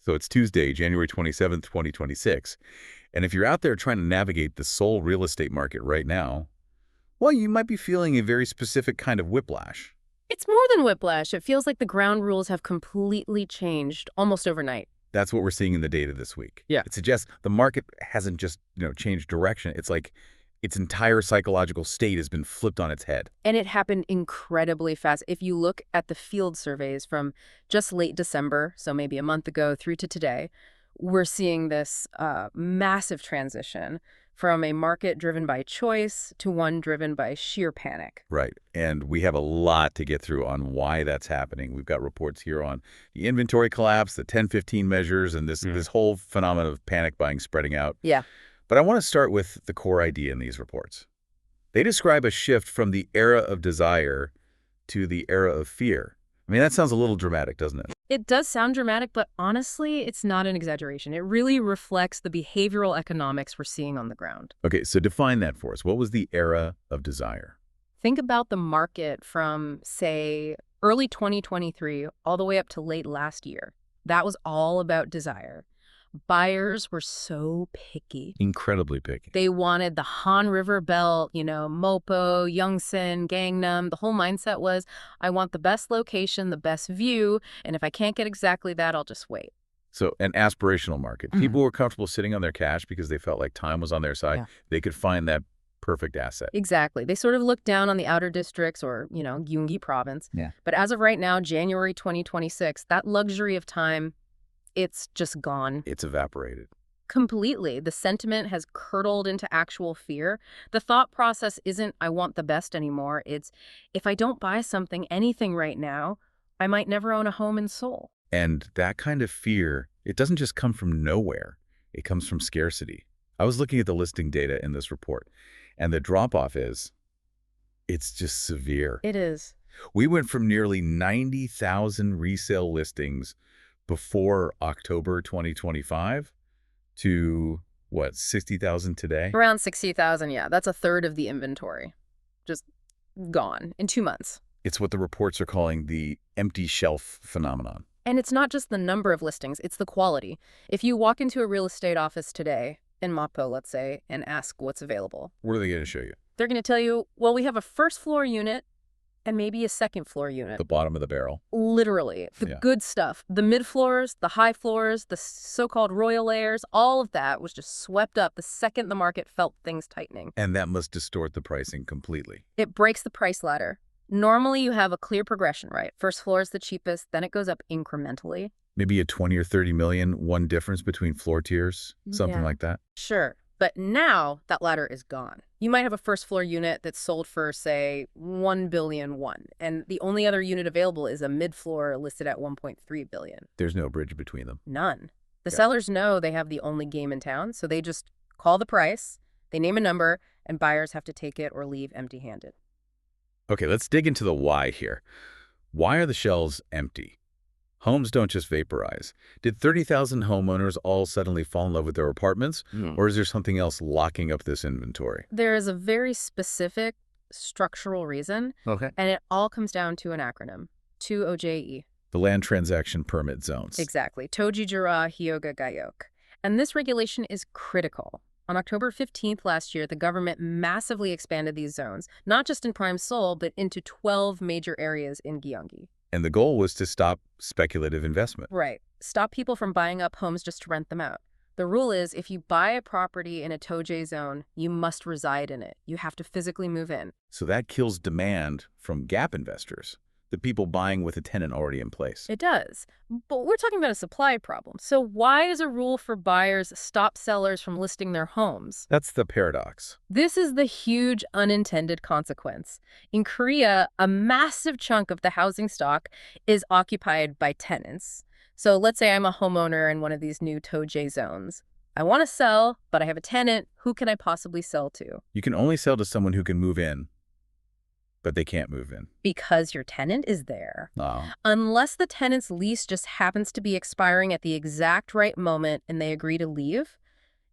So it's Tuesday, January 27th, 2026. And if you're out there trying to navigate the Seoul real estate market right now, well, you might be feeling a very specific kind of whiplash. It's more than whiplash. It feels like the ground rules have completely changed almost overnight. That's what we're seeing in the data this week. Yeah. It suggests the market hasn't just, changed direction. It's like its entire psychological state has been flipped on its head. And it happened incredibly fast. If you look at the field surveys from just late December, so maybe a month ago through to today, we're seeing this massive transition from a market driven by choice to one driven by sheer panic. Right. And we have a lot to get through on why that's happening. We've got reports here on the inventory collapse, the 10-15 measures, and this whole phenomenon of panic buying spreading out. Yeah. But I want to start with the core idea in these reports. They describe a shift from the era of desire to the era of fear. I mean, that sounds a little dramatic, doesn't it? It does sound dramatic, but honestly, it's not an exaggeration. It really reflects the behavioral economics we're seeing on the ground. Okay, so define that for us. What was the era of desire? Think about the market from, say, early 2023 all the way up to late last year. That was all about desire. Buyers were so picky. Incredibly picky. They wanted the Han River Belt, Mopo, Yongsan, Gangnam. The whole mindset was, I want the best location, the best view, and if I can't get exactly that, I'll just wait. So an aspirational market. People were comfortable sitting on their cash because they felt like time was on their side. Yeah. They could find that perfect asset. Exactly. They sort of looked down on the outer districts or, Gyeonggi province. Yeah. But as of right now, January 2026, that luxury of time, it's just gone. It's evaporated. Completely. The sentiment has curdled into actual fear. The thought process isn't, I want the best anymore. It's, if I don't buy something, anything right now, I might never own a home in Seoul. And that kind of fear, it doesn't just come from nowhere. It comes from scarcity. I was looking at the listing data in this report, and the drop-off it's just severe. It is. We went from nearly 90,000 resale listings before October 2025 to, 60,000 today? Around 60,000, yeah. That's a third of the inventory. Just gone in 2 months. It's what the reports are calling the empty shelf phenomenon. And it's not just the number of listings, it's the quality. If you walk into a real estate office today, in Mapo, let's say, and ask what's available. What are they going to show you? They're going to tell you, well, we have a first floor unit and maybe a second floor unit. The bottom of the barrel. Literally. The good stuff. The mid floors, the high floors, the so-called royal layers, all of that was just swept up the second the market felt things tightening. And that must distort the pricing completely. It breaks the price ladder. Normally you have a clear progression, right? First floor is the cheapest, then it goes up incrementally. Maybe a 20 or 30 million, one difference between floor tiers, something like that. Sure. But now that ladder is gone. You might have a first floor unit that's sold for, say, 1 billion won, and the only other unit available is a mid floor listed at 1.3 billion. There's no bridge between them. None. The sellers know they have the only game in town, so they just call the price, they name a number, and buyers have to take it or leave empty-handed. Okay, let's dig into the why here. Why are the shelves empty? Homes don't just vaporize. Did 30,000 homeowners all suddenly fall in love with their apartments? Or is there something else locking up this inventory? There is a very specific structural reason, and it all comes down to an acronym, 2OJE. The Land Transaction Permit Zones. Exactly, Toji-jura Hyoga Gayok. And this regulation is critical. On October 15th last year, the government massively expanded these zones, not just in prime Seoul, but into 12 major areas in Gyeonggi. And the goal was to stop speculative investment. Right. Stop people from buying up homes just to rent them out. The rule is if you buy a property in a Toje zone, you must reside in it. You have to physically move in. So that kills demand from gap investors, the people buying with a tenant already in place. It does. But we're talking about a supply problem. So why does a rule for buyers stop sellers from listing their homes? That's the paradox. This is the huge unintended consequence. In Korea, a massive chunk of the housing stock is occupied by tenants. So let's say I'm a homeowner in one of these new Toje zones. I want to sell, but I have a tenant. Who can I possibly sell to? You can only sell to someone who can move in, but they can't move in. Because your tenant is there. Oh. Unless the tenant's lease just happens to be expiring at the exact right moment and they agree to leave,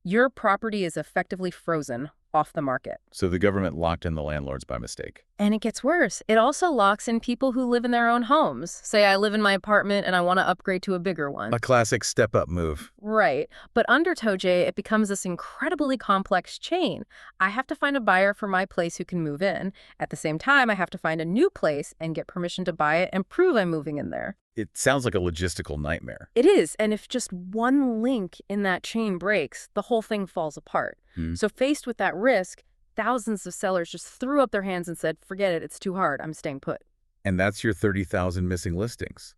your property is effectively frozen off the market. So the government locked in the landlords by mistake. And it gets worse. It also locks in people who live in their own homes. Say I live in my apartment and I want to upgrade to a bigger one. A classic step-up move. Right. But under TOJ, it becomes this incredibly complex chain. I have to find a buyer for my place who can move in. At the same time, I have to find a new place and get permission to buy it and prove I'm moving in there. It sounds like a logistical nightmare. It is. And if just one link in that chain breaks, the whole thing falls apart. So faced with that risk, thousands of sellers just threw up their hands and said, forget it, it's too hard, I'm staying put. And that's your 30,000 missing listings.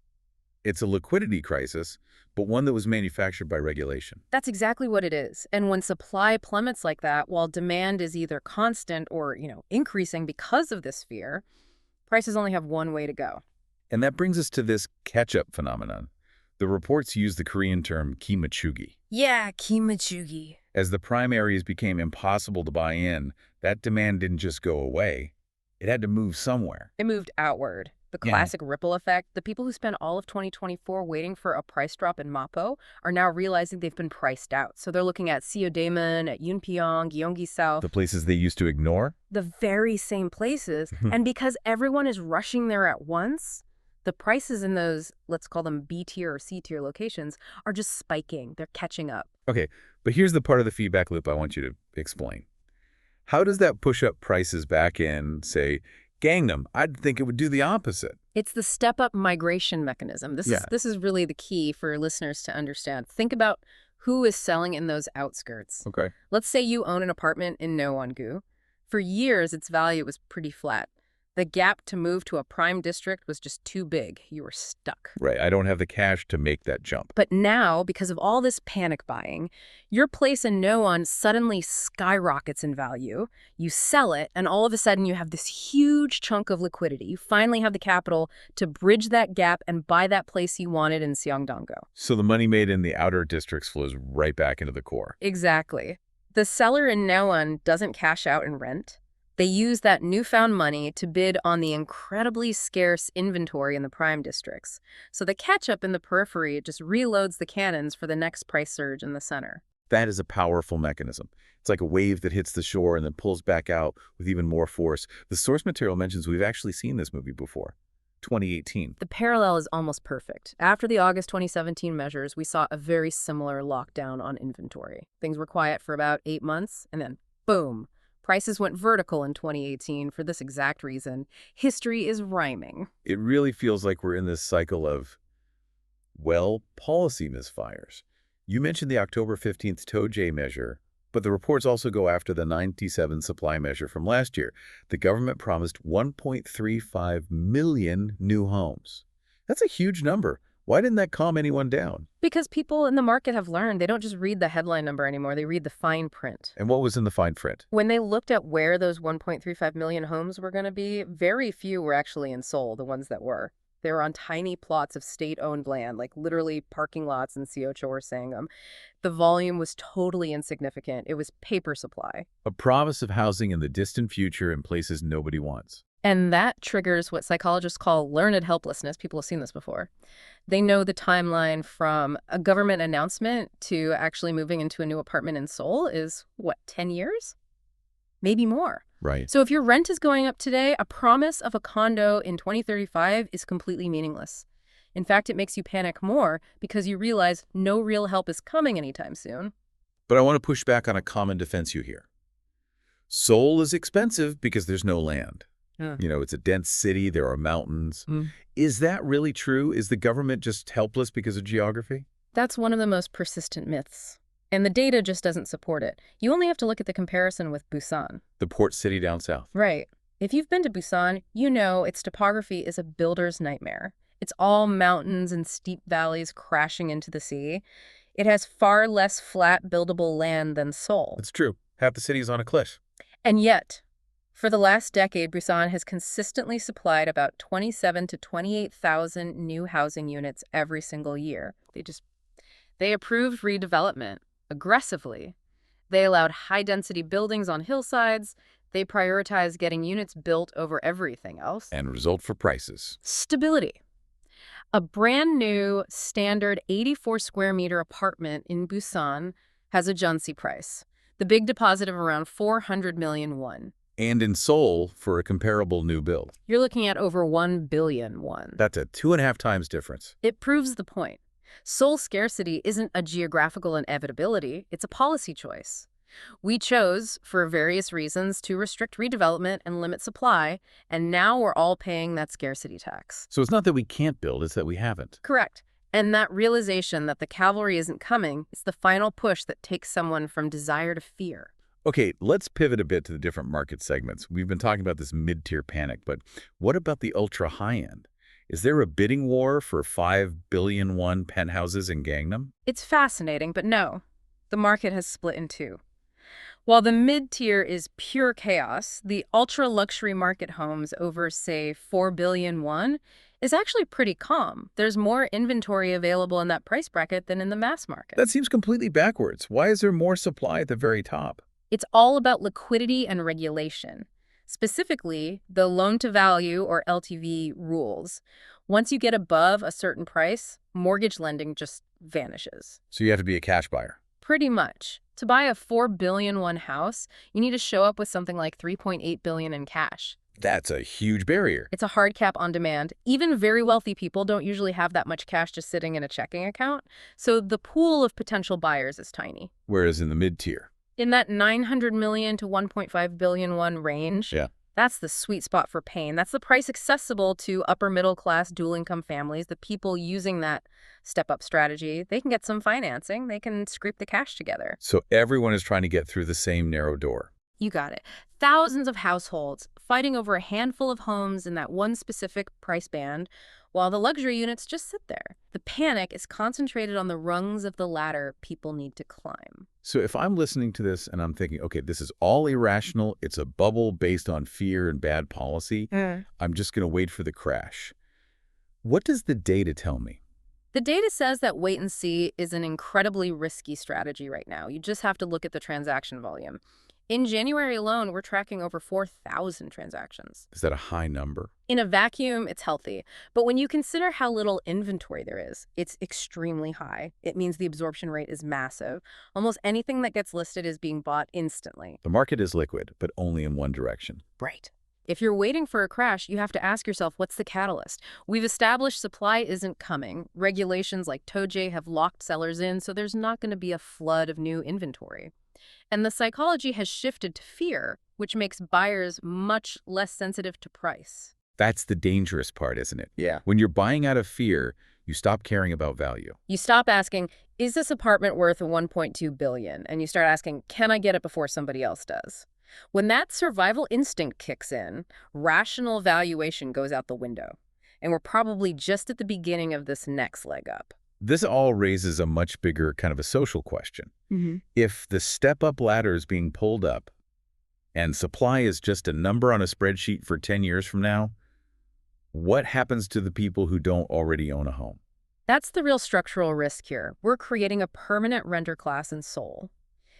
It's a liquidity crisis, but one that was manufactured by regulation. That's exactly what it is. And when supply plummets like that, while demand is either constant or, increasing because of this fear, prices only have one way to go. And that brings us to this catch-up phenomenon. The reports use the Korean term kimachugi. Yeah, kimachugi. As the prime areas became impossible to buy in, that demand didn't just go away. It had to move somewhere. It moved outward. The classic ripple effect. The people who spent all of 2024 waiting for a price drop in Mapo are now realizing they've been priced out. So they're looking at Seoul-daemun, at Yunpyeong, Gyeonggi South. The places they used to ignore? The very same places. And because everyone is rushing there at once, the prices in those, let's call them B-tier or C-tier locations, are just spiking. They're catching up. Okay, but here's the part of the feedback loop I want you to explain. How does that push up prices back in, say, Gangnam? I'd think it would do the opposite. It's the step-up migration mechanism. This is really the key for listeners to understand. Think about who is selling in those outskirts. Okay. Let's say you own an apartment in Nowon-gu. For years, its value was pretty flat. The gap to move to a prime district was just too big. You were stuck. Right. I don't have the cash to make that jump. But now, because of all this panic buying, your place in Nowon suddenly skyrockets in value. You sell it, and all of a sudden you have this huge chunk of liquidity. You finally have the capital to bridge that gap and buy that place you wanted in Seongdong-go. So the money made in the outer districts flows right back into the core. Exactly. The seller in Nowon doesn't cash out in rent. They use that newfound money to bid on the incredibly scarce inventory in the prime districts. So the catch-up in the periphery just reloads the cannons for the next price surge in the center. That is a powerful mechanism. It's like a wave that hits the shore and then pulls back out with even more force. The source material mentions we've actually seen this movie before, 2018. The parallel is almost perfect. After the August 2017 measures, we saw a very similar lockdown on inventory. Things were quiet for about 8 months, and then boom. Prices went vertical in 2018 for this exact reason. History is rhyming. It really feels like we're in this cycle of, well, policy misfires. You mentioned the October 15th TOJ measure, but the reports also go after the 97 supply measure from last year. The government promised 1.35 million new homes. That's a huge number. Why didn't that calm anyone down? Because people in the market have learned they don't just read the headline number anymore, they read the fine print. And what was in the fine print? When they looked at where those 1.35 million homes were going to be, very few were actually in Seoul, the ones that were. They were on tiny plots of state-owned land, like literally parking lots in Seocho or Sangam. The volume was totally insignificant. It was paper supply. A promise of housing in the distant future in places nobody wants. And that triggers what psychologists call learned helplessness. People have seen this before. They know the timeline from a government announcement to actually moving into a new apartment in Seoul is, 10 years? Maybe more. Right. So if your rent is going up today, a promise of a condo in 2035 is completely meaningless. In fact, it makes you panic more because you realize no real help is coming anytime soon. But I want to push back on a common defense you hear. Seoul is expensive because there's no land. It's a dense city. There are mountains. Is that really true? Is the government just helpless because of geography? That's one of the most persistent myths. And the data just doesn't support it. You only have to look at the comparison with Busan. The port city down south. Right. If you've been to Busan, you know its topography is a builder's nightmare. It's all mountains and steep valleys crashing into the sea. It has far less flat, buildable land than Seoul. It's true. Half the city is on a cliff. And yet, for the last decade, Busan has consistently supplied about 27,000 to 28,000 new housing units every single year. They approved redevelopment aggressively. They allowed high-density buildings on hillsides. They prioritized getting units built over everything else. And result for prices. Stability. A brand new standard 84 square meter apartment in Busan has a Jeonsi price. The big deposit of around 400 million won. And in Seoul, for a comparable new build. You're looking at over 1 billion won. That's a 2.5 times difference. It proves the point. Seoul scarcity isn't a geographical inevitability, it's a policy choice. We chose, for various reasons, to restrict redevelopment and limit supply, and now we're all paying that scarcity tax. So it's not that we can't build, it's that we haven't. Correct. And that realization that the cavalry isn't coming is the final push that takes someone from desire to fear. Okay, let's pivot a bit to the different market segments. We've been talking about this mid-tier panic, but what about the ultra-high end? Is there a bidding war for 5 billion won penthouses in Gangnam? It's fascinating, but no. The market has split in two. While the mid-tier is pure chaos, the ultra-luxury market homes over, say, 4 billion won is actually pretty calm. There's more inventory available in that price bracket than in the mass market. That seems completely backwards. Why is there more supply at the very top? It's all about liquidity and regulation. Specifically, the loan-to-value or LTV rules. Once you get above a certain price, mortgage lending just vanishes. So you have to be a cash buyer. Pretty much. To buy a 4 billion won house, you need to show up with something like 3.8 billion in cash. That's a huge barrier. It's a hard cap on demand. Even very wealthy people don't usually have that much cash just sitting in a checking account, so the pool of potential buyers is tiny. Whereas in the mid-tier, In that 900 million to 1.5 billion won range, that's the sweet spot for pain. That's the price accessible to upper middle class dual income families, the people using that step-up strategy. They can get some financing. They can scrape the cash together. so everyone is trying to get through the same narrow door. You got it. Thousands of households fighting over a handful of homes in that one specific price band, while the luxury units just sit there. The panic is concentrated on the rungs of the ladder people need to climb. So if I'm listening to this and I'm thinking, okay, this is all irrational, it's a bubble based on fear and bad policy, I'm just going to wait for the crash. What does the data tell me? The data says that wait and see is an incredibly risky strategy right now. You just have to look at the transaction volume. In January alone, we're tracking over 4,000 transactions. Is that a high number? In a vacuum, it's healthy. But when you consider how little inventory there is, it's extremely high. It means the absorption rate is massive. Almost anything that gets listed is being bought instantly. The market is liquid, but only in one direction. Right. If you're waiting for a crash, you have to ask yourself, what's the catalyst? We've established supply isn't coming. Regulations like TOJ have locked sellers in, so there's not going to be a flood of new inventory. And the psychology has shifted to fear, which makes buyers much less sensitive to price. That's the dangerous part, isn't it? Yeah. When you're buying out of fear, you stop caring about value. You stop asking, is this apartment worth $1.2 billion? And you start asking, can I get it before somebody else does? When that survival instinct kicks in, rational valuation goes out the window. And we're probably just at the beginning of this next leg up. This all raises a much bigger kind of a social question. If the step-up ladder is being pulled up and supply is just a number on a spreadsheet for 10 years from now, what happens to the people who don't already own a home? That's the real structural risk here. We're creating a permanent renter class in Seoul.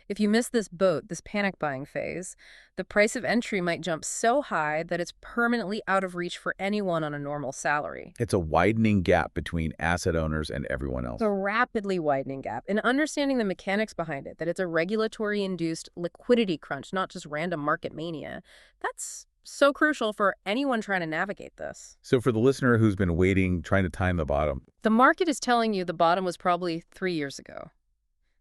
If you miss this boat, this panic buying phase, the price of entry might jump so high that it's permanently out of reach for anyone on a normal salary. It's a widening gap between asset owners and everyone else. A rapidly widening gap. And understanding the mechanics behind it, that it's a regulatory-induced liquidity crunch, not just random market mania, that's so crucial for anyone trying to navigate this. So for the listener who's been waiting, trying to time the bottom, The market is telling you the bottom was probably 3 years ago.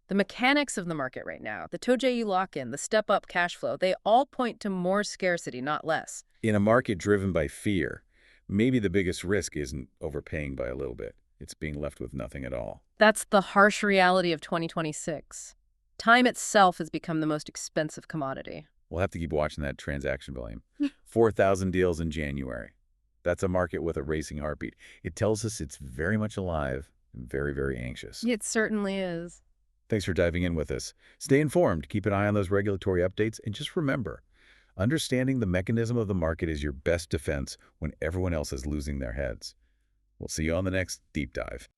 The mechanics of the market right now, the TOJ you lock in, the step-up cash flow, they all point to more scarcity, not less. in a market driven by fear, maybe the biggest risk isn't overpaying by a little bit. It's being left with nothing at all. That's the harsh reality of 2026. Time itself has become the most expensive commodity. We'll have to keep watching that transaction volume. 4,000 deals in January. That's a market with a racing heartbeat. It tells us it's very much alive and very, very anxious. It certainly is. Thanks for diving in with us. Stay informed, keep an eye on those regulatory updates, and just remember, understanding the mechanism of the market is your best defense when everyone else is losing their heads. We'll see you on the next Deep Dive.